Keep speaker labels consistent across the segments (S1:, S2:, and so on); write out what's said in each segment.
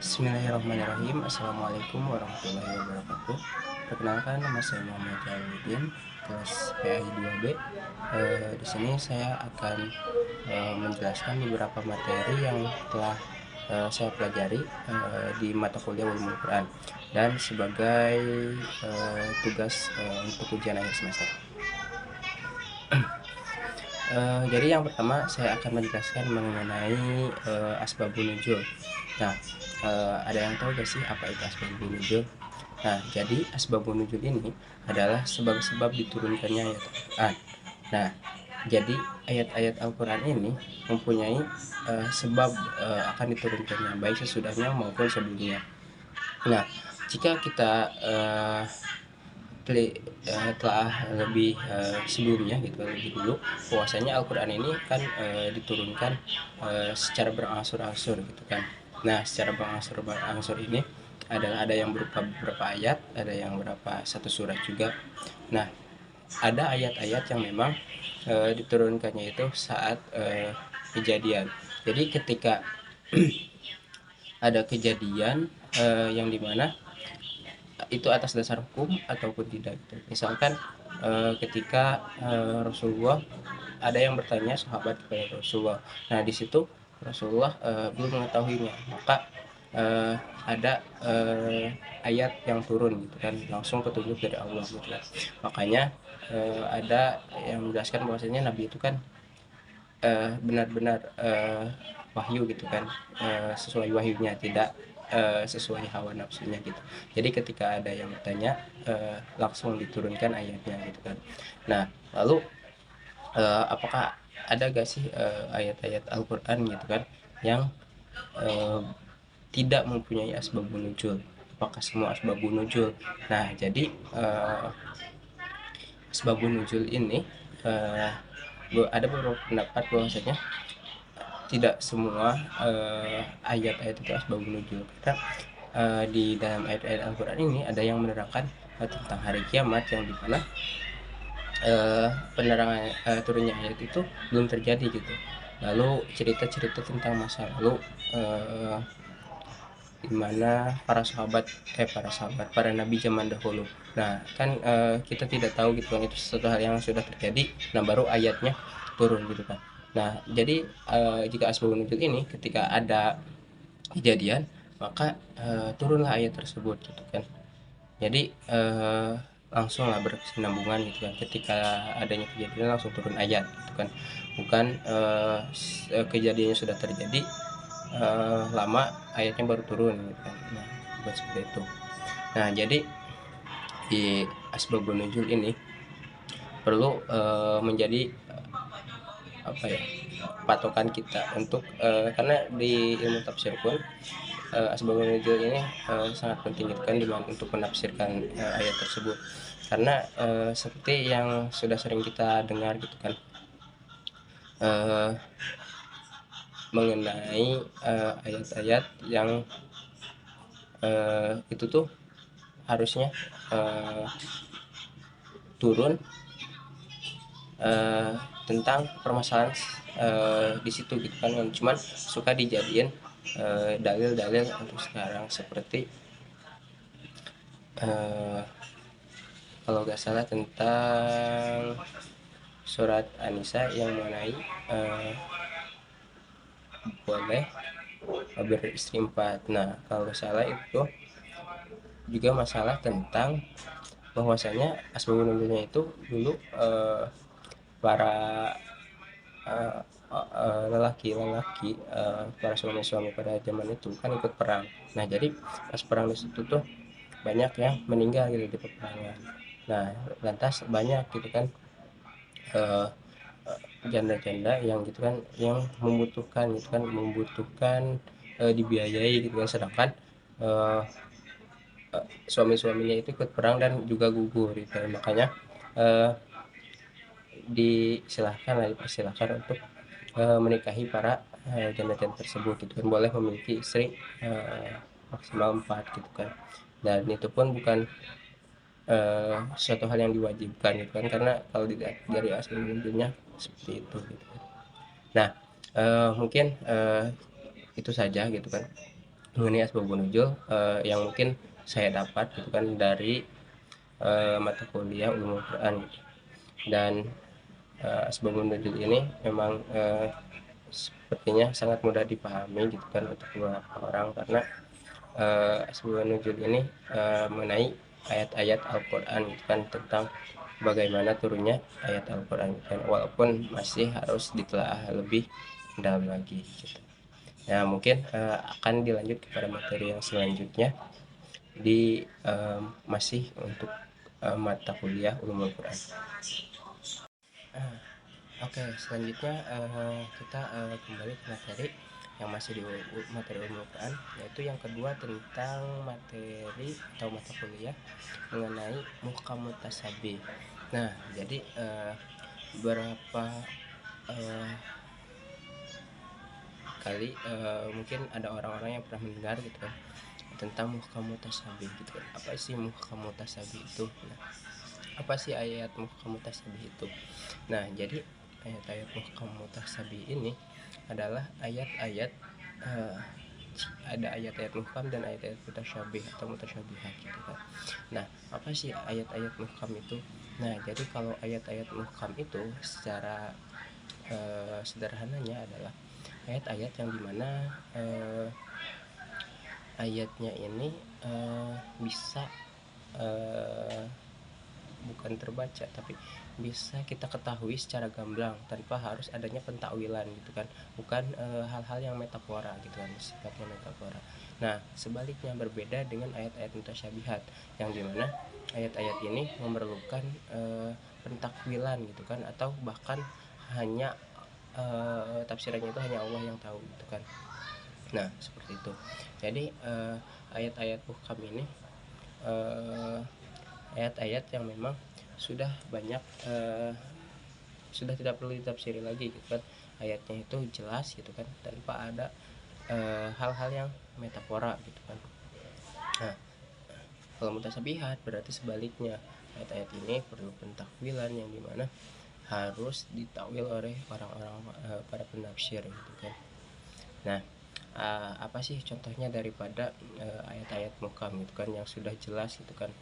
S1: Bismillahirrahmanirrahim. Assalamualaikum warahmatullahi wabarakatuh. Perkenalkan, nama saya Muhammad Jaludin, kelas PAI 2B. Di sini saya akan menjelaskan beberapa materi yang telah saya pelajari di mata kuliah Ulumul Quran dan sebagai tugas untuk ujian akhir semester. Jadi yang pertama saya akan menjelaskan mengenai asbabun nuzul. Nah, ada yang tahu gak sih apa itu asbabun nuzul? Nah, jadi asbabun nuzul ini adalah sebab-sebab diturunkannya ayat Al-Quran. Nah, jadi ayat-ayat Al-Quran ini mempunyai sebab akan diturunkannya, baik sesudahnya maupun sebelumnya. Nah, jika kita telah lebih sebelumnya gitu, lebih dulu, bahwasanya Al-Quran ini kan diturunkan secara berangsur-angsur gitu kan. Nah, secara berangsur ini ada yang berupa beberapa ayat, ada yang berupa satu surat juga. Nah, ada ayat-ayat yang memang diturunkannya itu saat kejadian. Jadi ketika ada kejadian yang dimana itu atas dasar hukum ataupun tidak gitu. Misalkan ketika Rasulullah, ada yang bertanya sahabat kepada Rasulullah. Nah, di situ Rasulullah belum mengetahuinya, maka ada ayat yang turun gitu kan, langsung petunjuk dari Allah gitu kan. Makanya ada yang menjelaskan bahwasanya Nabi itu kan benar-benar wahyu gitu kan, sesuai wahyunya, tidak sesuai hawa nafsunya gitu. Jadi ketika ada yang bertanya langsung diturunkan ayatnya gitu kan. Nah, lalu apakah ada gak sih ayat-ayat Al-Quran gitu kan yang tidak mempunyai asbabun nuzul? Apakah semua asbabun nuzul? Nah, jadi asbabun nuzul ini ada beberapa pendapat bahwasanya tidak semua ayat-ayat itu asbabun nuzul, karena di dalam ayat-ayat Al-Quran ini ada yang menerangkan tentang hari kiamat, yang dimana penerangan turunnya ayat itu belum terjadi gitu. Lalu cerita-cerita tentang masa lalu, dimana para nabi zaman dahulu. Nah, kan kita tidak tahu gitu kan, itu sesuatu hal yang sudah terjadi, nah baru ayatnya turun gitu kan. Nah, jadi jika asbabun nuzul ini ketika ada kejadian, maka turunlah ayat tersebut gitu kan. Jadi langsung lah berkesinambungan gitu kan, ketika adanya kejadian langsung turun ayat gitu kan, bukan kejadiannya sudah terjadi lama ayatnya baru turun gitu kan. Nah, bukan seperti itu. Nah, jadi di asbabun nuzul ini perlu menjadi apa ya, patokan kita untuk karena di ilmu tafsir pun asbabun nuzul ini sangat penting gitu kan, untuk menafsirkan ayat tersebut. Karena seperti yang sudah sering kita dengar gitu kan, mengenai ayat-ayat yang itu tuh harusnya turun tentang permasalahan di situ gitu kan, yang cuman suka dijadiin dalil-dalil untuk sekarang, seperti kalau nggak salah tentang surat An-Nisa yang mengenai boleh beristri 4. Nah, kalau nggak salah itu juga masalah tentang bahwasanya asbabun nuzulnya itu dulu para lelaki-lelaki, para suami-suami pada zaman itu kan ikut perang. Nah, jadi pas perang di situ tuh banyak yang meninggal gitu di peperangan. Nah, lantas banyak gitu kan janda-janda yang gitu kan, yang membutuhkan dibiayai gitu kan, sedangkan suami-suaminya itu ikut perang dan juga gugur gitu. Makanya dipersilahkan untuk menikahi para janda-janda tersebut gitu kan, boleh memiliki istri maksimal 4 gitu kan. Dan itu pun bukan suatu hal yang diwajibkan gitu kan, karena kalau dilihat dari asal nuzulnya seperti itu gitu kan. Nah, mungkin itu saja gitu kan mengenai asbabun nuzul yang mungkin saya dapat gitu kan dari mata kuliah ulumul Quran gitu. Dan asbabun nuzul ini memang sepertinya sangat mudah dipahami gitu kan untuk beberapa orang, karena asbabun nuzul ini mengenai ayat-ayat Al-Quran gitu kan, tentang bagaimana turunnya ayat Al-Quran gitu kan, walaupun masih harus ditelaah lebih dalam lagi gitu. Ya mungkin akan dilanjut kepada materi yang selanjutnya di masih untuk mata kuliah ulumul Quran. Oke, selanjutnya kita kembali ke materi yang masih di materi ulumul Quran, yaitu yang kedua tentang materi atau mata kuliah mengenai muhkam mutasabih. Nah, jadi beberapa uh, kali mungkin ada orang-orang yang pernah mendengar gitu kan tentang muhkam mutasabih gitu kan. Apa sih muhkam mutasabih itu? Nah, apa sih ayat muhkam mutasabih itu? Nah, jadi ayat-ayat muhkam mutasabih ini adalah ayat-ayat uh, ada ayat-ayat muhkam dan ayat-ayat mutasyabih atau mutasyabihat gitu kan. Nah, apa sih ayat-ayat muhkam itu? Nah, jadi kalau ayat-ayat muhkam itu secara sederhananya adalah ayat-ayat yang dimana ayatnya ini bisa bukan terbaca tapi bisa kita ketahui secara gamblang tanpa harus adanya pentakwilan gitu kan, bukan hal-hal yang metafora gitu kan, sifatnya metafora. Nah, sebaliknya berbeda dengan ayat-ayat mutasyabihat yang dimana ayat-ayat ini memerlukan pentakwilan gitu kan, atau bahkan hanya tafsirannya itu hanya Allah yang tahu gitu kan. Nah, seperti itu. Jadi ayat-ayat muhkam ini ayat-ayat yang memang sudah banyak sudah tidak perlu ditafsiri lagi gitu kan, ayatnya itu jelas gitu kan, tanpa ada hal-hal yang metafora gitu kan. Nah, kalau mutasabihat berarti sebaliknya, ayat-ayat ini perlu pentakwilan yang dimana harus ditakwil oleh orang-orang para penafsir gitu kan. Nah, apa sih contohnya daripada ayat-ayat muhkam gitu kan yang sudah jelas gitu kan,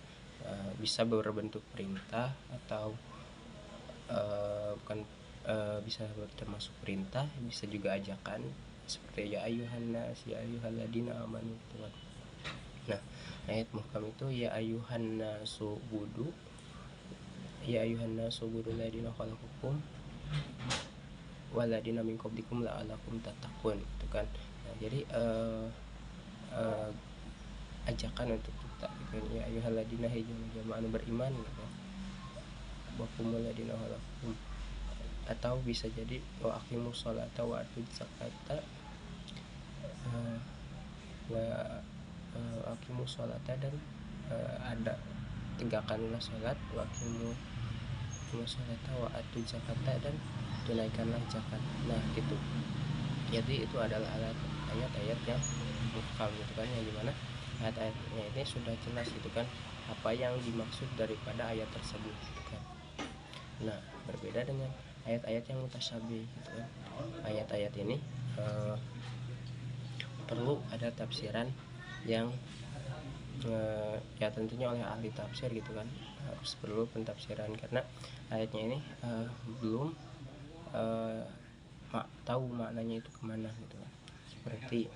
S1: bisa berbentuk perintah atau bukan bisa termasuk perintah, bisa juga ajakan seperti ya ayuhan nas ya ayyuhalladzina amanu gitu kan. Nah, ayat muhkam itu ya ayuhan nasu budu ya ayuhan nasu budu ladina khalaqakum waladina min qablikum la'alakum tattaqun gitu kan. Nah, jadi ajakan untuk kita gitu kan, ya ayyuhalladzina jama'an beriman gitu, wakumul ladina khalaqakum, atau bisa jadi wa aqimus sholata wa atuz zakata wa aqimus sholata, dan ada tegakkanlah sholat, wa aqimus sholata wa atuz zakata, dan tunaikanlah zakat. Nah, gitu. Jadi itu adalah ayat-ayat yang muhkam gitu kan, yang dimana ayat-ayatnya ini sudah jelas gitu kan apa yang dimaksud daripada ayat tersebut gitu kan. Nah, berbeda dengan ayat-ayat yang mutasyabih gitu kan. Ayat-ayat ini perlu ada tafsiran yang ya tentunya oleh ahli tafsir gitu kan, harus perlu pentafsiran karena ayatnya ini belum tahu maknanya itu kemana gitu kan. Seperti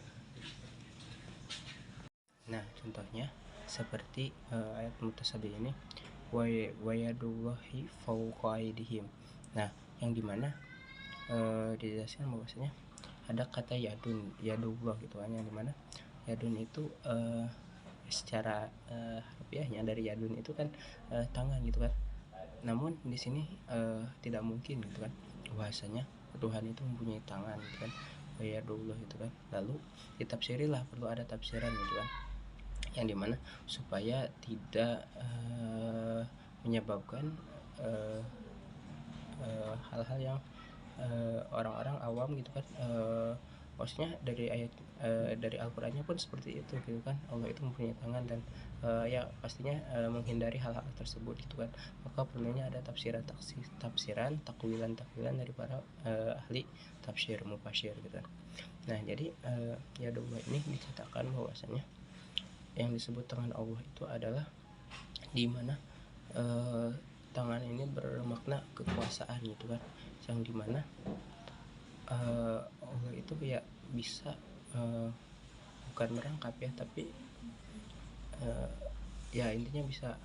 S1: nah contohnya seperti ayat mutasabih ini wa yadullahi fawqa aydihim. Nah, yang dimana dijelaskan bahwasanya ada kata yadullah gitu kan, yang dimana yadun itu secara harfiahnya dari yadun itu kan tangan gitu kan. Namun di sini tidak mungkin gitu kan bahwasanya Tuhan itu mempunyai tangan gitu kan, wayadullah itu kan. Lalu ditafsirilah, perlu ada tafsiran gitu kan, yang dimana supaya tidak menyebabkan hal-hal yang orang-orang awam gitu kan maksudnya dari ayat dari Al-Qur'annya pun seperti itu gitu kan, Allah itu mempunyai tangan dan ya pastinya menghindari hal-hal tersebut gitu kan. Maka perlunya ada tafsiran, takwilan dari para ahli tafsir mufassir gitu kan. Nah jadi ya domba ini dikatakan bahwasanya yang disebut tangan Allah itu adalah di mana tangan ini bermakna kekuasaan gitu kan, yang dimana Allah itu ya bisa bukan merangkap ya, tapi ya intinya bisa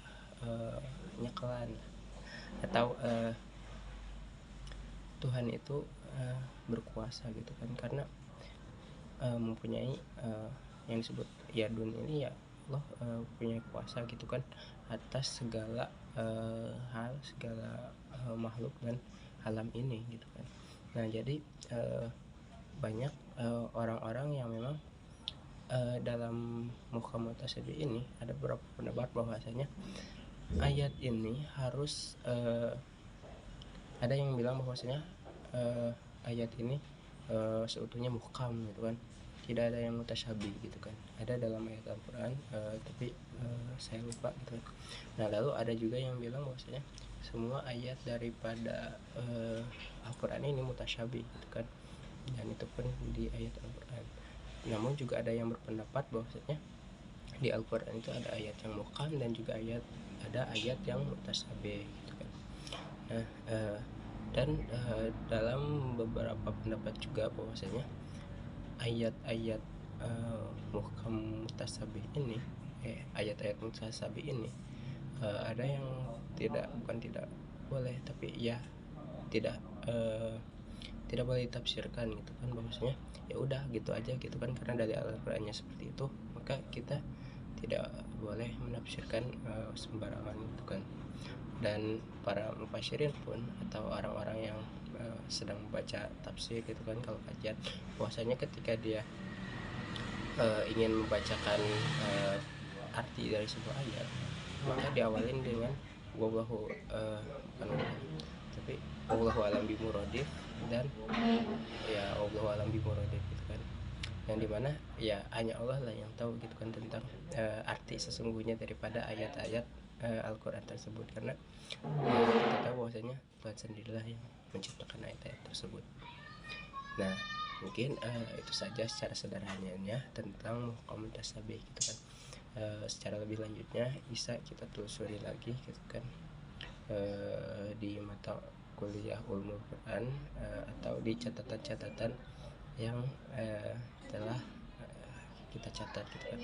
S1: nyekelan atau Tuhan itu berkuasa gitu kan, karena mempunyai yang disebut yadun ini ya Allah punya kuasa gitu kan atas segala hal, segala makhluk dan alam ini gitu kan. Nah jadi banyak orang-orang yang memang dalam muhkamat tasyabuh ini ada beberapa pendapat bahwasanya ayat ini harus ada yang bilang bahwasanya ayat ini seutuhnya muhkam gitu kan, tidak ada yang mutasyabih gitu kan, ada dalam ayat Al-Quran tapi saya lupa gitu kan. Nah lalu ada juga yang bilang bahwasanya semua ayat daripada Al-Quran ini mutasyabih gitu kan, dan itu pun di ayat Al-Quran. Namun juga ada yang berpendapat bahwasanya di Al-Quran itu ada ayat yang muhkam dan juga ada ayat yang mutasyabih gitu kan. Nah dan dalam beberapa pendapat juga bahwasanya ayat-ayat muhkam mutasabih ini ayat-ayat mutasabih ini ada yang bukan tidak boleh, tapi ya tidak tidak boleh ditafsirkan gitu kan, bahwasanya ya udah gitu aja gitu kan, karena dari Al-Qur'annya seperti itu maka kita tidak boleh menafsirkan sembarangan gitu kan. Dan para mufassirin pun atau orang-orang yang sedang membaca tafsir gitu kan, kalau kajian bahwasanya ketika dia ingin membacakan arti dari sebuah ayat maka diawalin dengan wallahu tapi wallahu alam bimuradif dan ya wallahu alam bimuradif gitu kan, yang dimana ya hanya Allah lah yang tahu gitu kan tentang arti sesungguhnya daripada ayat-ayat Al-Quran tersebut, karena kita tahu bahwasanya Tuhan sendirilah yang menciptakan ayat-ayat tersebut. Nah mungkin itu saja secara sederhananya tentang muhkam mutasabih gitu kan. Secara lebih lanjutnya bisa kita telusuri lagi gitu kan di mata kuliah Ulumul Quran atau di catatan-catatan yang telah kita catat gitu kan,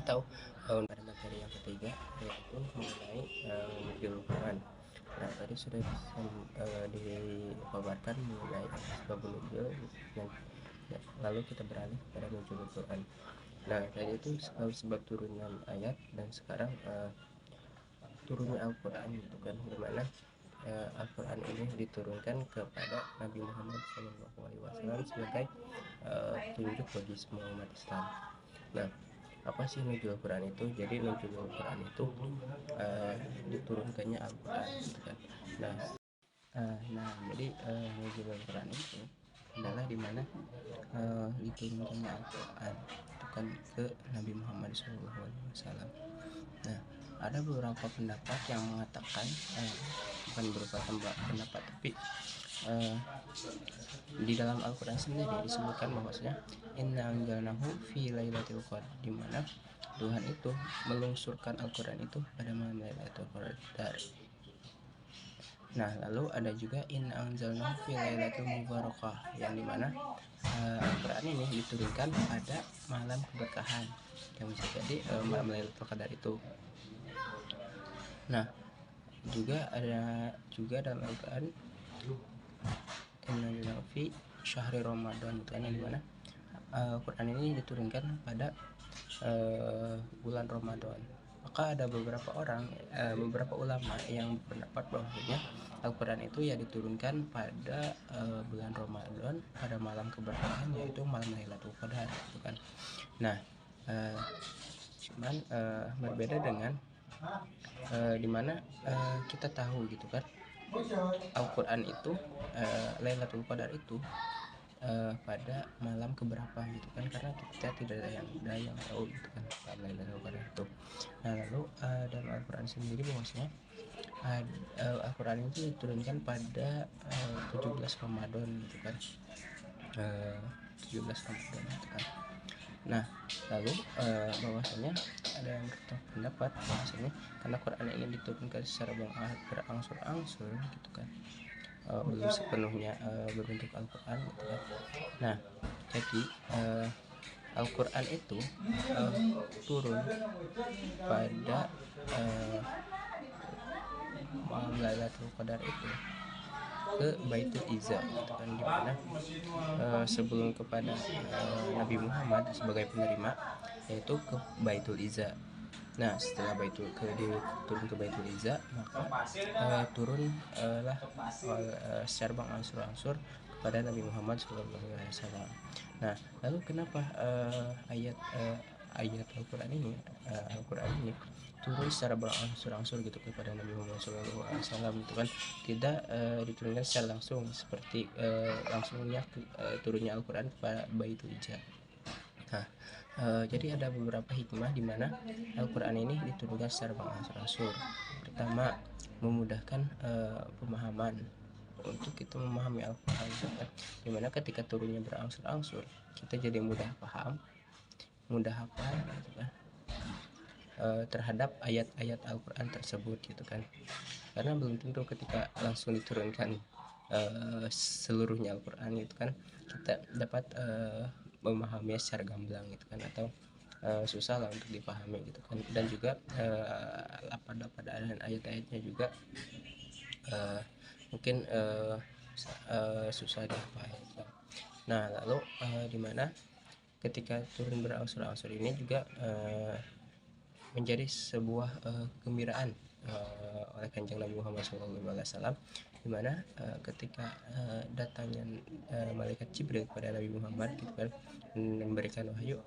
S1: atau pada materi yang ketiga yaitu mengenai nuzul Quran. Nah tadi sudah dipaparkan mengenai asbabun nuzul, lalu kita beralih pada nuzul Quran. Nah tadi itu sebab turunnya ayat, dan sekarang turunnya Al-Quran gitu kan, dimana Al-Quran ini diturunkan kepada Nabi Muhammad SAW sebagai petunjuk bagi semua umat Islam. Nah apa sih nuzul Quran itu? Jadi nuzul Quran itu diturunkannya Al-Quran gitu kan. Nah jadi nuzul Quran itu adalah dimana diturunkannya Al-Quran itu kan ke Nabi Muhammad SAW. Nah ada beberapa pendapat yang mengatakan bukan beberapa pendapat tapi di dalam Al-Quran sendiri disebutkan bahwasanya inna anzalnahu fi lailatul qadar, di mana Tuhan itu melungsurkan Al-Quran itu pada malam Lailatul Qadar. Nah lalu ada juga inna anzalnahu fi lailatul mubarakah, yang dimana Al-Quran ini diturunkan pada malam keberkahan, yang bisa jadi malam Lailatul Qadar itu. Nah juga ada juga dalam Al-Quran inna fi syahri Ramadan, itu yang dimana Quran ini diturunkan pada bulan Ramadan. Maka ada beberapa ulama yang berpendapat bahwasanya Al-Quran itu ya diturunkan pada bulan Ramadan pada malam keberkahan, yaitu malam Lailatul Qadar gitu kan. Nah cuman berbeda dengan dimana kita tahu gitu kan Al-Quran itu Lailatul Qadar itu pada malam keberapa gitu kan, karena kita tidak ada yang tahu gitu kan Lailatul Qadar itu. Nah lalu dalam Al-Quran sendiri bahwasanya Al-Quran itu diturunkan pada 17 Ramadan gitu kan, 17 Ramadan gitu kan. Nah lalu bahwasanya ada yang berpendapat bahwasanya karena Quran ini diturunkan secara berangsur-angsur gitu kan, belum sepenuhnya berbentuk Al-Quran gitu kan. Nah jadi Al-Quran itu turun pada malam Lailatul Qadar itu ke Baitul Izza gitu kan, dimana sebelum kepada Nabi Muhammad sebagai penerima, yaitu ke Baitul Izza. Nah setelah turun ke Baitul Izza, maka turun lah secara berangsur-angsur kepada Nabi Muhammad SAW. Nah lalu kenapa ayat Al-Quran ini turun secara berangsur-angsur gitu kepada Nabi Muhammad SAW itu kan, tidak diturunkan secara langsung seperti langsungnya turunnya Al-Quran kepada Baitul Izza. Nah, jadi ada beberapa hikmah di mana Al-Quran ini diturunkan secara berangsur-angsur. Pertama, memudahkan pemahaman untuk kita memahami Al-Quran, kan? Dimana ketika turunnya berangsur-angsur, kita jadi mudah paham, mudah hafal, gitu kan? Terhadap ayat-ayat Al-Quran tersebut, gitu kan? Karena belum tentu ketika langsung diturunkan seluruhnya Al-Quran itu kan kita dapat memahaminya secara gamblang gitu kan, atau susah lah untuk dipahami gitu kan, dan juga lapad-lapad dan ayat-ayatnya juga mungkin susah dihafal gitu. Nah lalu dimana ketika turun berangsur-angsur ini juga menjadi sebuah kegembiraan oleh Kanjeng Nabi Muhammad SAW, di mana ketika datangnya malaikat Jibril kepada Nabi Muhammad gitu kan, memberikan wahyu,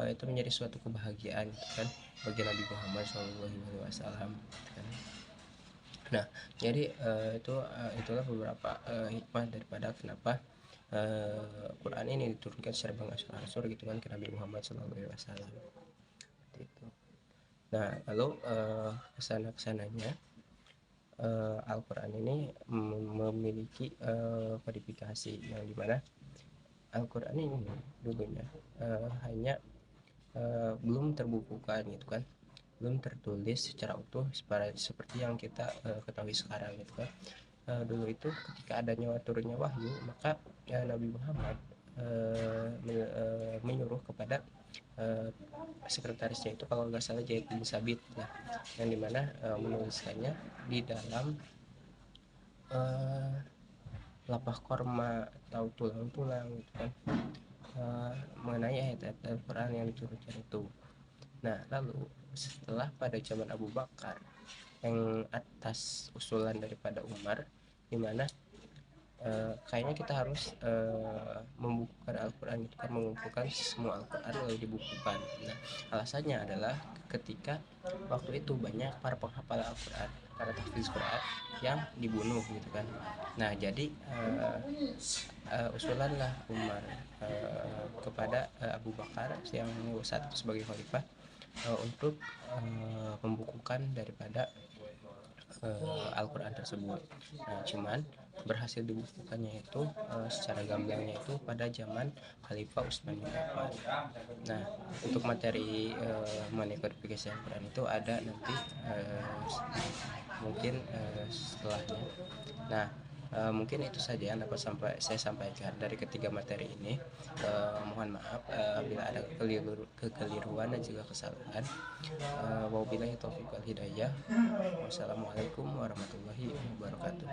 S1: itu menjadi suatu kebahagiaan gitu kan bagi Nabi Muhammad SAW gitu kan. Nah jadi itulah beberapa hikmah daripada kenapa Quran ini diturunkan secara berangsur-angsur gitu kan ke Nabi Muhammad SAW itu. Nah lalu kesana-kesananya Al-Quran ini memiliki kodifikasi yang dimana Al-Quran ini dulunya hanya belum terbukukan gitu kan, belum tertulis secara utuh seperti yang kita ketahui sekarang gitu kan. Dulu itu ketika adanya turunnya wahyu, maka Nabi Muhammad menyuruh kepada sekretarisnya itu, kalau nggak salah Zaid bin Sabit ya, yang dimana menuliskannya di dalam lapah korma atau tulang-tulang gitu kan, mengenai ayat-ayat Al-Quran yang diturunkan itu. Nah lalu setelah pada zaman Abu Bakar, yang atas usulan daripada Umar, dimana kayaknya kita harus membukukan Al-Quran itu kan, mengumpulkan semua Al-Quran lalu dibukukan. Nah alasannya adalah ketika waktu itu banyak para penghafal Al-Quran, para tahfiz Quran yang dibunuh gitu kan. Nah jadi usulanlah Umar kepada Abu Bakar yang saat itu sebagai khalifah untuk membukukan daripada Al-Quran tersebut. Nah cuman berhasil dibukukannya itu secara gamblangnya itu pada zaman Khalifah Utsman bin Affan. Nah untuk materi mengenai kodifikasi Al-Quran itu ada nanti mungkin setelahnya. Nah mungkin itu saja yang dapat saya sampaikan dari ketiga materi ini. Mohon maaf bila ada kekeliruan dan juga kesalahan. Wabillahi taufiq wal hidayah. Wassalamualaikum warahmatullahi wabarakatuh.